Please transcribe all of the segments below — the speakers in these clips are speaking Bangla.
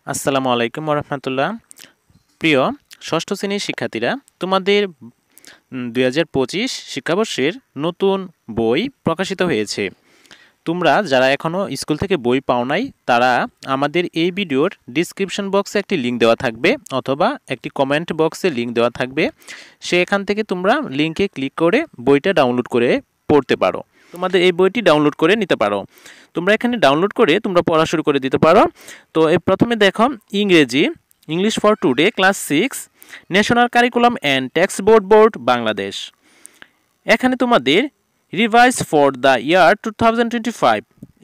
আসসালামু আলাইকুম ওরহমতুল্লাহ। প্রিয় ষষ্ঠ শ্রেণীর শিক্ষার্থীরা, তোমাদের ২০২৫ শিক্ষাবর্ষের নতুন বই প্রকাশিত হয়েছে। তোমরা যারা এখনও স্কুল থেকে বই পাও নাই, তারা আমাদের এই ভিডিওর ডিসক্রিপশন বক্সে একটি লিঙ্ক দেওয়া থাকবে অথবা একটি কমেন্ট বক্সে লিঙ্ক দেওয়া থাকবে। সেখান থেকে তোমরা লিঙ্কে ক্লিক করে বইটা ডাউনলোড করে পড়তে পারো। তোমাদের এই বইটি ডাউনলোড করে নিতে পারো। তোমরা এখানে ডাউনলোড করে তোমরা পড়া শুরু করে দিতে পারো। তো প্রথমে দেখো English for today class 6 national curriculum and text board Bangladesh. এখানে তোমাদের রিভাইজ ফর দ্য ইয়ার 2025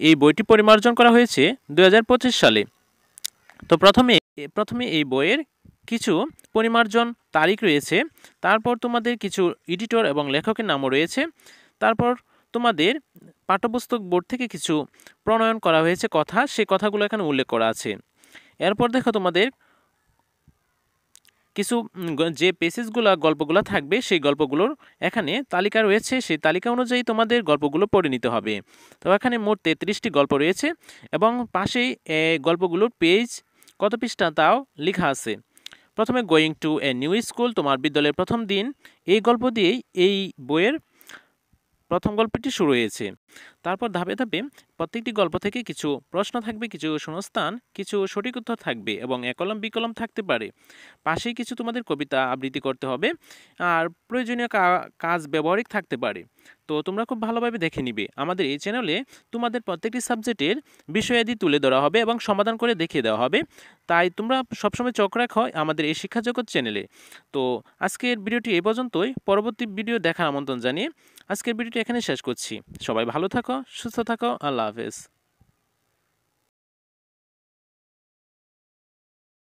এই বইটি পরিমার্জন করা হয়েছে 2025 সালে। তো প্রথমে এই বইয়ের কিছু পরিমার্জন তারিখ রয়েছে, তারপর তোমাদের কিছু এডিটর এবং লেখকের নামও রয়েছে, তারপর তোমাদের পাঠ্যপুস্তক বোর্ড থেকে কিছু প্রণয়ন করা হয়েছে কথা, সেই কথাগুলো এখানে উল্লেখ করা আছে। এরপর দেখো তোমাদের কিছু যে গল্পগুলো থাকবে সেই গল্পগুলোর এখানে তালিকা রয়েছে, সেই তালিকা অনুযায়ী তোমাদের গল্পগুলো পড়ে নিতে হবে। তো এখানে মোট 33টি গল্প রয়েছে এবং পাশেই গল্পগুলোর পেজ কত পৃষ্ঠা তাও লেখা আছে। প্রথমে going to a new school, তোমার বিদ্যালয়ের প্রথম দিন, এই গল্প দিয়েই এই বইয়ের প্রথম গল্পটি শুরু হয়েছে। তারপর ধাপে ধাপে প্রত্যেকটি গল্প থেকে কিছু প্রশ্ন থাকবে, কিছু শূন্যস্থান, কিছু সঠিক উত্তর থাকবে এবং এক কলম বিকলম থাকতে পারে। পাশেই কিছু তোমাদের কবিতা আবৃত্তি করতে হবে আর প্রয়োজনীয় কাজ ব্যবহারিক থাকতে পারে। তো তোমরা খুব ভালোভাবে দেখে নিবে। আমাদের এই চ্যানেলে তোমাদের প্রত্যেকটি সাবজেক্টের বিষয়াদি তুলে ধরা হবে এবং সমাধান করে দেখিয়ে দেওয়া হবে। তাই তোমরা সবসময় চোখ রাখো আমাদের এই শিক্ষা জগৎ চ্যানেলে। তো আজকের ভিডিওটি এই পর্যন্তই। পরবর্তী ভিডিও দেখার আমন্ত্রণ জানিয়ে আজকের ভিডিওটি এখানে শেষ করছি। সবাই ভালো থাকো, সুস্থ থাকো, আল্লাহ হাফেজ।